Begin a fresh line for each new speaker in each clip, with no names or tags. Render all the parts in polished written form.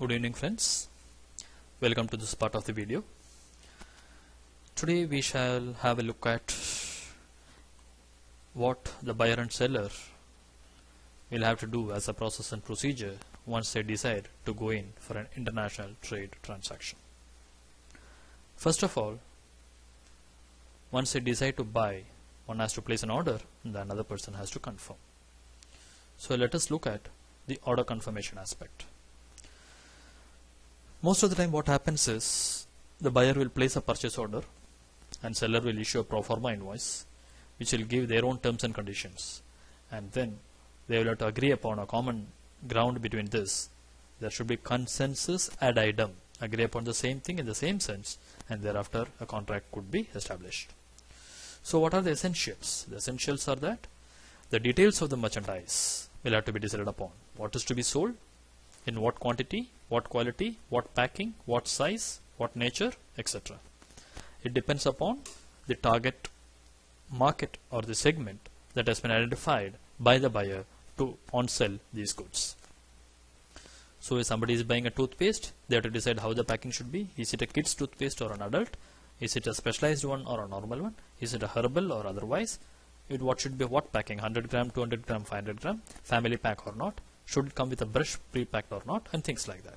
Good evening friends, welcome to this part of the video. Today we shall have a look at what the buyer and seller will have to do as a process and procedure once they decide to go in for an international trade transaction. First of all, once they decide to buy, one has to place an order and the another person has to confirm. So let us look at the order confirmation aspect. Most of the time what happens is the buyer will place a purchase order and seller will issue a pro forma invoice which will give their own terms and conditions, and then they will have to agree upon a common ground between this. There should be consensus ad idem, agree upon the same thing in the same sense, and thereafter a contract could be established. So what are the essentials? The essentials are that the details of the merchandise will have to be decided upon. What is to be sold, in what quantity, what quality, what packing, what size, what nature, etc. It depends upon the target market or the segment that has been identified by the buyer to on-sell these goods. So if somebody is buying a toothpaste, they have to decide how the packing should be. Is it a kid's toothpaste or an adult? Is it a specialized one or a normal one? Is it a herbal or otherwise? What should be what packing? 100 gram, 200 gram, 500 gram, family pack or not? Should it come with a brush pre-packed or not? And things like that.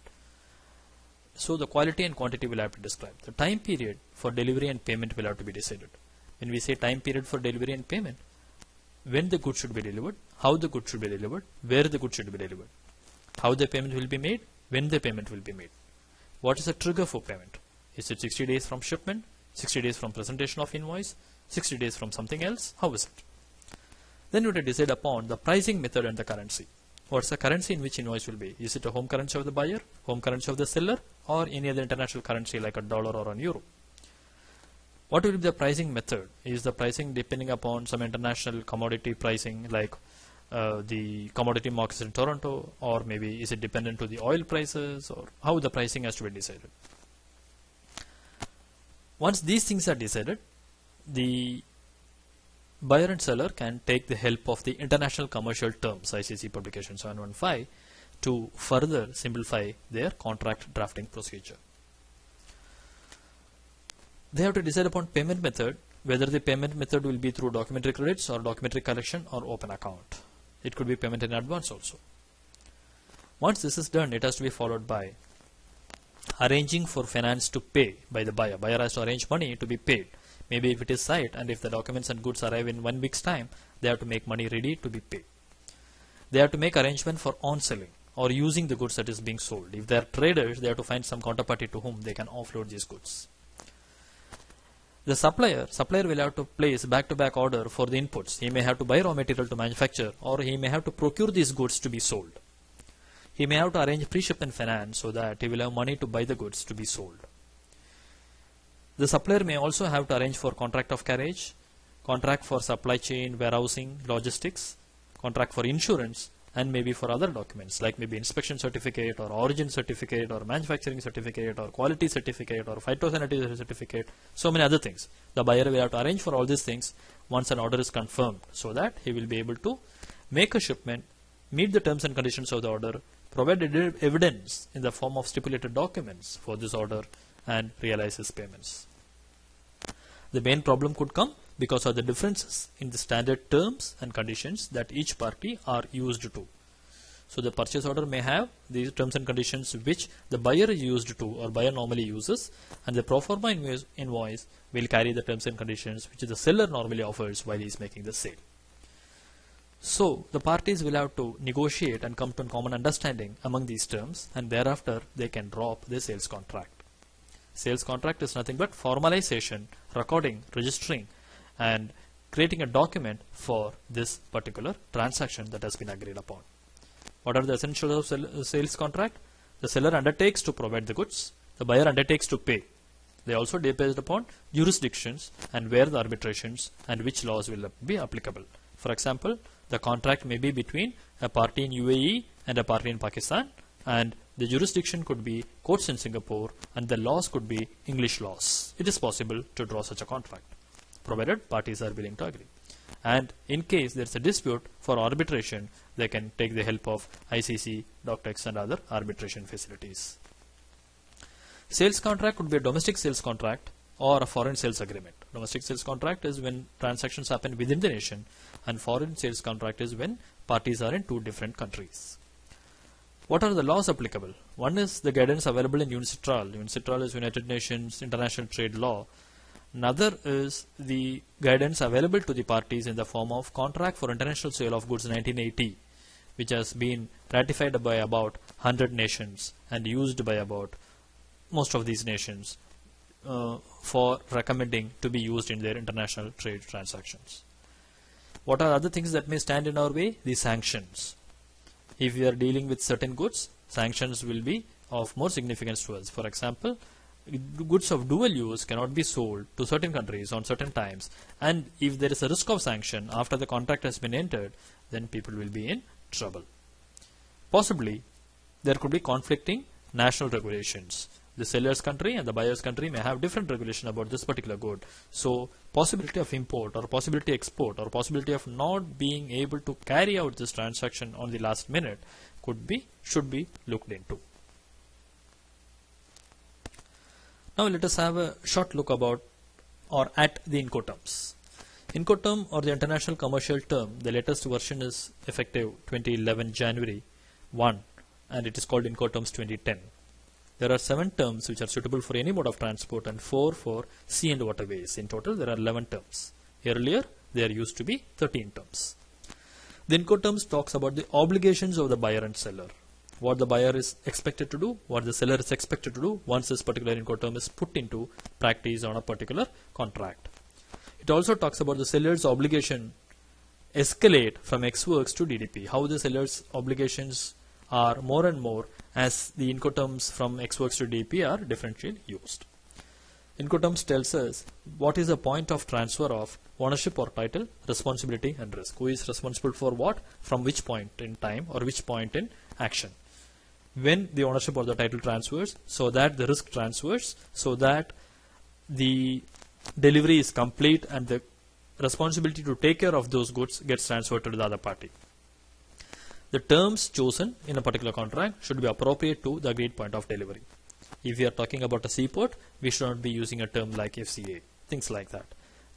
So the quality and quantity will have to describe. The time period for delivery and payment will have to be decided. When we say time period for delivery and payment, when the goods should be delivered, how the goods should be delivered, where the goods should be delivered, how the payment will be made, when the payment will be made. What is the trigger for payment? Is it 60 days from shipment, 60 days from presentation of invoice, 60 days from something else? How is it? Then we have to decide upon the pricing method and the currency. What's the currency in which invoice will be? Is it a home currency of the buyer, home currency of the seller, or any other international currency like a dollar or an euro? What will be the pricing method? Is the pricing depending upon some international commodity pricing like the commodity markets in Toronto, or maybe is it dependent to the oil prices, or how the pricing has to be decided? Once these things are decided, the buyer and seller can take the help of the International Commercial Terms ICC publication 715 to further simplify their contract drafting procedure. They have to decide upon payment method, whether the payment method will be through documentary credits or documentary collection or open account. It could be payment in advance also. Once this is done, it has to be followed by arranging for finance to pay by the buyer. Buyer has to arrange money to be paid. Maybe if it is site and if the documents and goods arrive in 1 week's time, they have to make money ready to be paid. They have to make arrangement for on-selling or using the goods that is being sold. If they are traders, they have to find some counterparty to whom they can offload these goods. The supplier will have to place back-to-back order for the inputs. He may have to buy raw material to manufacture, or he may have to procure these goods to be sold. He may have to arrange pre-shipment finance so that he will have money to buy the goods to be sold. The supplier may also have to arrange for contract of carriage, contract for supply chain, warehousing, logistics, contract for insurance, and maybe for other documents like maybe inspection certificate or origin certificate or manufacturing certificate or quality certificate or phytosanitary certificate, so many other things. The buyer will have to arrange for all these things once an order is confirmed so that he will be able to make a shipment, meet the terms and conditions of the order, provide evidence in the form of stipulated documents for this order, and realize his payments. The main problem could come because of the differences in the standard terms and conditions that each party are used to. So the purchase order may have these terms and conditions which the buyer is used to or buyer normally uses, and the pro forma invoice will carry the terms and conditions which the seller normally offers while he is making the sale. So the parties will have to negotiate and come to a common understanding among these terms, and thereafter they can drop the sales contract. Sales contract is nothing but formalization, recording, registering, and creating a document for this particular transaction that has been agreed upon. What are the essentials of sales contract? The seller undertakes to provide the goods, the buyer undertakes to pay. They also based upon jurisdictions and where the arbitrations and which laws will be applicable. For example, the contract may be between a party in UAE and a party in Pakistan, and the jurisdiction could be courts in Singapore, and the laws could be English laws. It is possible to draw such a contract, provided parties are willing to agree. and in case there is a dispute for arbitration, they can take the help of ICC, DOCTEX and other arbitration facilities. Sales contract could be a domestic sales contract or a foreign sales agreement. Domestic sales contract is when transactions happen within the nation, and foreign sales contract is when parties are in two different countries. What are the laws applicable? One is the guidance available in UNCITRAL. UNCITRAL is United Nations International Trade Law. Another is the guidance available to the parties in the form of Contract for International Sale of Goods 1980, which has been ratified by about 100 nations and used by about most of these nations for recommending to be used in their international trade transactions. What are other things that may stand in our way? The sanctions. If we are dealing with certain goods, sanctions will be of more significance to us. For example, goods of dual use cannot be sold to certain countries on certain times, and if there is a risk of sanction after the contract has been entered, then people will be in trouble. Possibly, there could be conflicting national regulations. The seller's country and the buyer's country may have different regulation about this particular good. So, possibility of import or possibility export or possibility of not being able to carry out this transaction on the last minute should be looked into. Now let us have a short look about or at the Incoterms. Incoterm or the International Commercial Term, the latest version is effective 2011 January 1, and it is called Incoterms 2010. There are 7 terms which are suitable for any mode of transport and 4 for sea and waterways. In total, there are 11 terms. Earlier, there used to be 13 terms. The Incoterms talks about the obligations of the buyer and seller. What the buyer is expected to do, what the seller is expected to do once this particular Incoterm is put into practice on a particular contract. It also talks about the seller's obligation escalate from Ex Works to DDP, how the seller's obligations are more and more as the Incoterms from Ex Works to DDP are differentially used. Incoterms tells us what is the point of transfer of ownership or title, responsibility and risk. Who is responsible for what, from which point in time or which point in action. When the ownership or the title transfers, so that the risk transfers, so that the delivery is complete and the responsibility to take care of those goods gets transferred to the other party. The terms chosen in a particular contract should be appropriate to the agreed point of delivery. If we are talking about a seaport, we should not be using a term like FCA, things like that.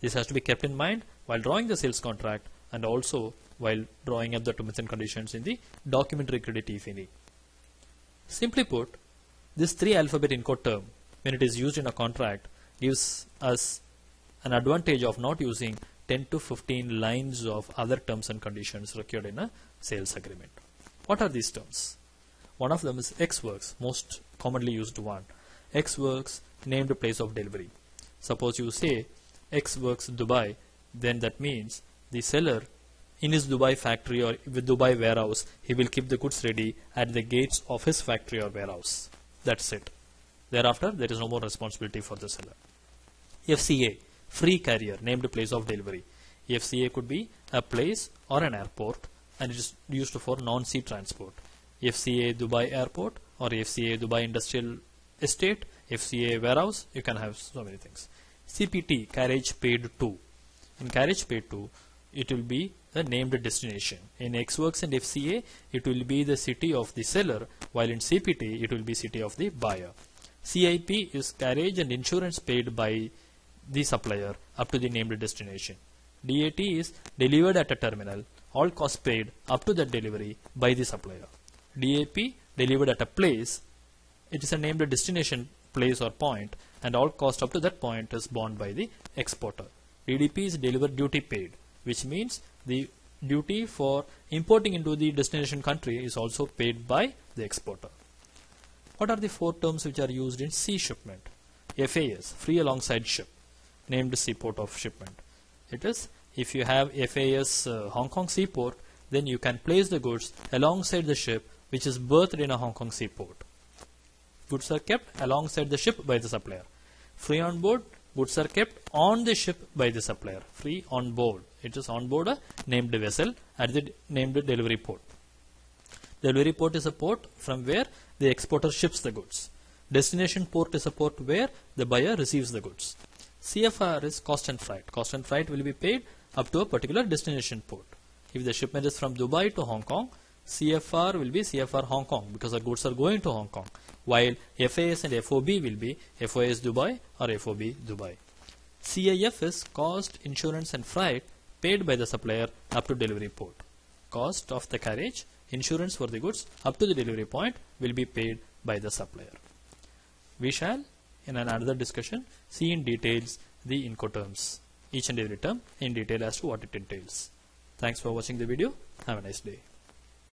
This has to be kept in mind while drawing the sales contract and also while drawing up the terms and conditions in the documentary credit if any. Simply put, this 3-alphabet Incoterm, when it is used in a contract, gives us an advantage of not using 10 to 15 lines of other terms and conditions required in a sales agreement. What are these terms? One of them is Ex Works, most commonly used one. Ex Works named place of delivery. Suppose you say Ex Works Dubai, then that means the seller in his Dubai factory or with Dubai warehouse, he will keep the goods ready at the gates of his factory or warehouse. That's it. Thereafter, there is no more responsibility for the seller. FCA, free carrier, named place of delivery. FCA could be a place or an airport, and it is used for non-sea transport. FCA Dubai Airport or FCA Dubai Industrial Estate, FCA Warehouse, you can have so many things. CPT, carriage paid to. In carriage paid to, it will be the named destination. In Ex Works and FCA, it will be the city of the seller, while in CPT, it will be city of the buyer. CIP is carriage and insurance paid by the supplier up to the named destination. DAT is delivered at a terminal, all costs paid up to that delivery by the supplier. DAP, delivered at a place, it is a named destination place or point, and all cost up to that point is borne by the exporter. DDP is delivered duty paid, which means the duty for importing into the destination country is also paid by the exporter. What are the 4 terms which are used in sea shipment? FAS, free alongside ship, named seaport of shipment. It is, if you have FAS Hong Kong seaport, then you can place the goods alongside the ship which is berthed in a Hong Kong seaport. Goods are kept alongside the ship by the supplier. Free on board, goods are kept on the ship by the supplier. Free on board, it is on board a named vessel at the named delivery port. Delivery port is a port from where the exporter ships the goods. Destination port is a port where the buyer receives the goods. CFR is cost and freight. Cost and freight will be paid up to a particular destination port. If the shipment is from Dubai to Hong Kong, CFR will be CFR Hong Kong because the goods are going to Hong Kong, while FAS and FOB will be FOS Dubai or FOB Dubai. CIF is cost, insurance and freight paid by the supplier up to delivery port. Cost of the carriage, insurance for the goods up to the delivery point will be paid by the supplier. We shall, in another discussion, see in details the Incoterms, each and every term in detail as to what it entails. Thanks for watching the video. Have a nice day.